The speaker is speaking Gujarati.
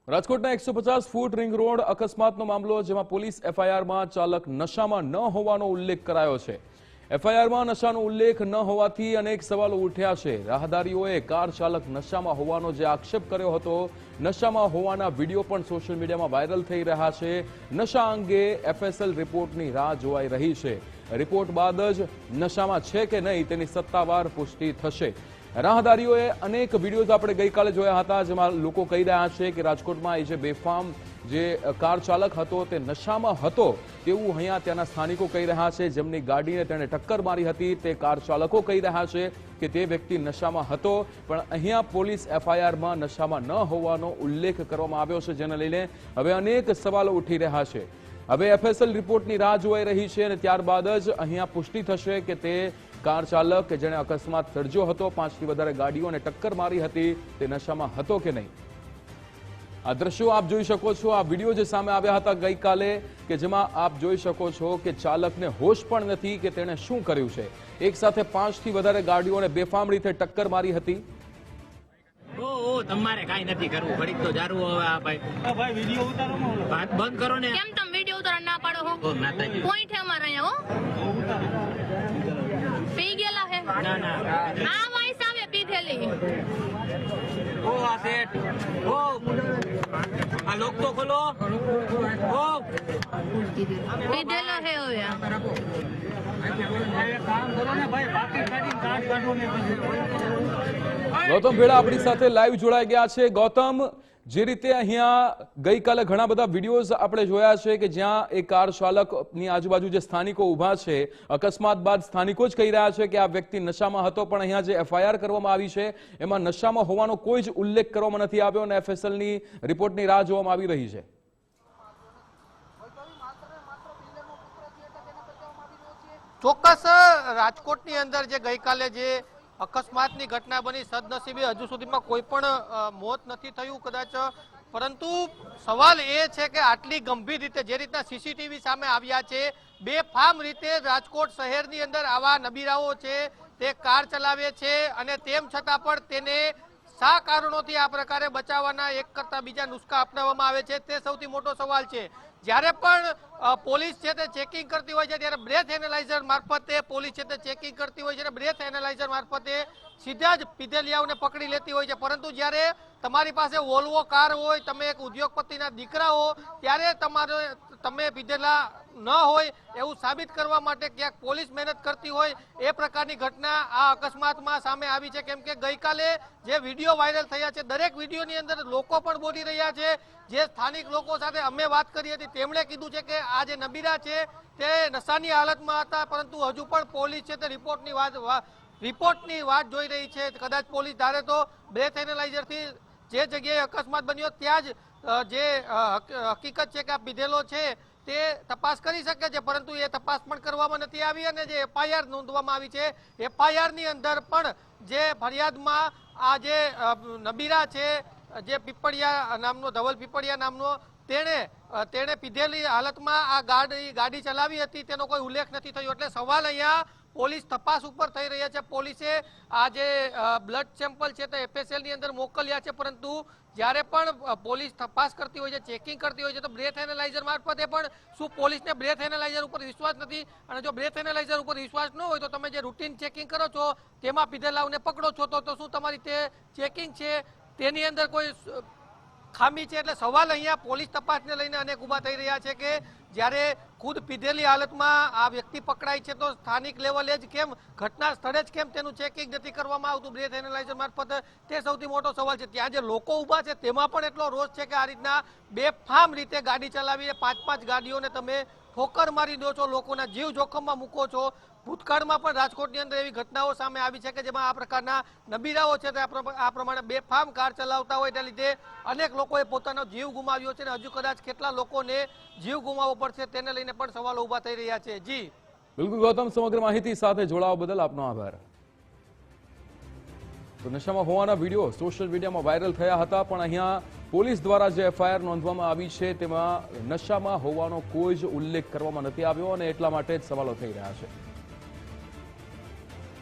રાજકોટના 150 ફૂટ રિંગ રોડ અકસ્માતનો મામલો, જેમાં પોલીસ એફઆઈઆરમાં ચાલક નશામાં ન હોવાનો ઉલ્લેખ કરાયો છે। એફઆઈઆરમાં નશાનો ઉલ્લેખ ન હોવાથી અનેક સવાલો ઉઠ્યા છે। રાહદારીઓએ કાર ચાલક નશામાં હોવાનો જે આક્ષેપ કર્યો હતો, નશામાં હોવાના વિડીયો પણ સોશિયલ મીડિયામાં વાયરલ થઈ રહ્યા છે। નશા અંગે એફએસએલ રિપોર્ટની રાહ જોવાઈ રહી છે। રિપોર્ટ બાદ જ નશામાં છે કે નહીં તેની સત્તાવાર પુષ્ટિ થશે। રાહદારીઓએ અનેક વિડીયોઝ આપણે ગઈકાલે જોયા હતા, જેમાં લોકો કહી રહ્યા છે કે રાજકોટમાં એ જે બેફામ જે કાર ચાલક હતો તે નશામાં હતો તેવું અહીંયા ત્યાંના સ્થાનિકો કહી રહ્યા છે। જેમની ગાડીને તેણે ટક્કર મારી હતી તે કાર ચાલકો કહી રહ્યા છે કે તે વ્યક્તિ નશામાં હતો, પણ અહીંયા પોલીસ એફઆઈઆરમાં નશામાં ન હોવાનો ઉલ્લેખ કરવામાં આવ્યો છે, જેને લઈને હવે અનેક સવાલો ઉઠી રહ્યા છે। હવે એફએસએલ રિપોર્ટની રાહ જોવાઈ રહી છે અને ત્યારબાદ જ અહીંયા પુષ્ટિ થશે કે તે કાર ચાલક કે જેણે અકસ્માત સર્જ્યો હતો, 5થી વધારે ગાડીઓને ટક્કર મારી હતી, તે નશામાં હતો કે નહીં। આ દ્રશ્યો આપ જોઈ શકો છો। આ વિડીયો જે સામે આવ્યા હતા ગઈકાલે, કે જેમાં આપ જોઈ શકો છો કે ચાલકને હોશ પણ નથી કે તેણે શું કર્યું છે। એક સાથે 5થી વધારે ગાડીઓને બેફામ રીતે ટક્કર મારી હતી। તમારે કાઈ નથી કરવું, ઘડીક તો જારું હવે આ ભાઈ વિડિયો ઉતારો ને, વાત બંધ કરો ને। કેમ તમે વિડિયો ઉતારવા ના પાડો હો? ઓ માતાજી, પોઈન્ટ હે અમારા અહીંયા હો। પી ગયેલા હે? ના ના, આ વાઈસ આવે પીધેલી। ઓ આ સેટ, ઓ આ લોક તો ખોલો, ઓ પીધેલો હે હવે। કામ કરો ને ભાઈ, બાકી કાઢી કાઢ કાઢો ને। ગૌતમ ભેડા આપણી સાથે લાઈવ જોડાઈ ગયા છે। ગૌતમ, જે રીતે અહીંયા ગઈકાલે ઘણા બધા વિડીયોઝ આપણે જોયા છે કે જ્યાં એ કાર ચાલકની આજુબાજુ જે સ્થાનિકો ઊભા છે, અકસ્માત બાદ સ્થાનિકો જ કહી રહ્યા છે કે આ વ્યક્તિ નશામાં હતો, પણ અહીંયા જે એફઆઈઆર કરવામાં આવી છે એમાં નશામાં હોવાનો કોઈ જ ઉલ્લેખ કરવામાં નથી આવ્યો અને એફએસએલની રિપોર્ટની રાહ જોવામાં આવી રહી છે। ચોક્કસ રાજકોટની અંદર જે ગઈકાલે જે અકસ્માતની ઘટના બની, સદનસીબે હજુ સુધીમાં કોઈ પણ મોત નથી થયું કદાચ, પરંતુ સવાલ એ છે કે આટલી ગંભીર રીતે જે રીતના સીસીટીવી સામે આવ્યા છે, બેફામ રીતે રાજકોટ શહેરની અંદર આવા નબીરાઓ છે તે કાર ચલાવે છે અને તેમ છતાં પણ તેને શા કારણોથી આ પ્રકારે બચાવવાના એક કરતા બીજા નુસ્ખા અપનાવવામાં આવે છે, તે સૌથી મોટો સવાલ છે। જ્યારે પણ પોલીસ છે તે ચેકિંગ કરતી હોય છે ત્યારે બ્રેથ એનાલાઇઝર મારફતે પોલીસ છે તે ચેકિંગ કરતી હોય છે અને બ્રેથ એનાલાઇઝર મારફતે સીધા જ પીધેલિયાઓને પકડી લેતી હોય છે, પરંતુ જ્યારે તમારી પાસે વોલ્વો કાર હોય, તમે એક ઉદ્યોગપતિના દીકરા હો, ત્યારે તમે પીધેલા ન હોય એવું સાબિત કરવા માટે ક્યાંક પોલીસ મહેનત કરતી હોય એ પ્રકારની ઘટના આ અકસ્માતમાં સામે આવી છે। કેમ કે ગઈકાલે જે વિડીયો વાયરલ થયા છે, દરેક વિડીયોની અંદર લોકો પણ બોલી રહ્યા છે। જે સ્થાનિક લોકો સાથે અમે વાત કરી હતી તેમણે કીધું છે કે આ જે નબીરા છે તે નશાની હાલતમાં હતા, પરંતુ હજુ પણ પોલીસ છે તે રિપોર્ટની વાત જોઈ રહી છે। કદાચ પોલીસ ધારે તો બ્રેથ એનાલાઇઝરથી જે જગ્યાએ અકસ્માત બન્યો ત્યાં જ જે હકીકત છે કે આ પીધેલો છે તે તપાસ કરી શકે છે, પરંતુ એ તપાસ પણ કરવામાં નથી આવી અને જે એફઆઈઆર નોંધવામાં આવી છે, એફઆઈઆરની અંદર પણ જે ફરિયાદમાં આ જે નબીરા છે, જે પીપળિયા નામનો, ધવલ પીપળિયા નામનો, તેણે પીધેલી હાલતમાં આ ગાડી ચલાવી હતી તેનો કોઈ ઉલ્લેખ નથી થયો। એટલે સવાલ અહીંયા પોલીસ તપાસ ઉપર થઈ રહ્યા છે। પોલીસે આ જે બ્લડ સેમ્પલ છે તે એફએસએલની અંદર મોકલ્યા છે, પરંતુ જ્યારે પણ પોલીસ તપાસ કરતી હોય છે, ચેકિંગ કરતી હોય છે, તો બ્રેથ એનાલાઇઝર મારફતે પણ શું પોલીસને બ્રેથ એનાલાઇઝર ઉપર વિશ્વાસ નથી? અને જો બ્રેથ એનાલાઇઝર ઉપર વિશ્વાસ ન હોય તો તમે જે રૂટીન ચેકિંગ કરો છો તેમાં પીધેલાઓને પકડો છો, તો શું તમારી તે ચેકિંગ છે તેની અંદર કોઈ ખામી છે? એટલે સવાલ અહીંયા પોલીસ તપાસને લઈને અનેક ઊભા થઈ રહ્યા છે કે જ્યારે ખુદ પીધેલી હાલતમાં આ વ્યક્તિ પકડાય છે તો સ્થાનિક લેવલે જ કેમ, ઘટના સ્થળે જ કેમ તેનું ચેકિંગ નથી કરવામાં આવતું બ્રેથ એનાલાઇઝર મારફત? તે સૌથી મોટો સવાલ છે। ત્યાં જે લોકો ઊભા છે તેમાં પણ એટલો રોષ છે કે આ રીતના બેફામ રીતે ગાડી ચલાવીને 5-5 ગાડીઓને તમે ઠોકર મારી દો છો, લોકોના જીવ જોખમમાં મૂકો છો। ભૂતકાળમાં પણ રાજકોટની અંદર એવી ઘટનાઓ સામે આવી છે કે જેમાં આ પ્રકારના નબીરાઓ છે તે આ પ્રમાણે બેફામ કાર ચલાવતા હોય, તેના લીધે અનેક લોકોએ પોતાનો જીવ ગુમાવ્યો છે અને હજુ કદાચ કેટલા લોકોને જીવ ગુમાવવો પડશે તેને લઈને પણ સવાલો ઊભા થઈ રહ્યા છે। જી બિલકુલ ગૌતમ, સમગ્ર માહિતી સાથે જોડાવા બદલ આપનો આભાર। તો નશામાં હોવાના વિડીયો સોશિયલ મીડિયામાં વાયરલ થયા હતા, પણ અહીંયા પોલીસ દ્વારા જે એફઆઈઆર નોંધવામાં આવી છે તેમાં નશામાં હોવાનો કોઈ જ ઉલ્લેખ કરવામાં નથી આવ્યો અને એટલા માટે જ સવાલો થઈ રહ્યા છે।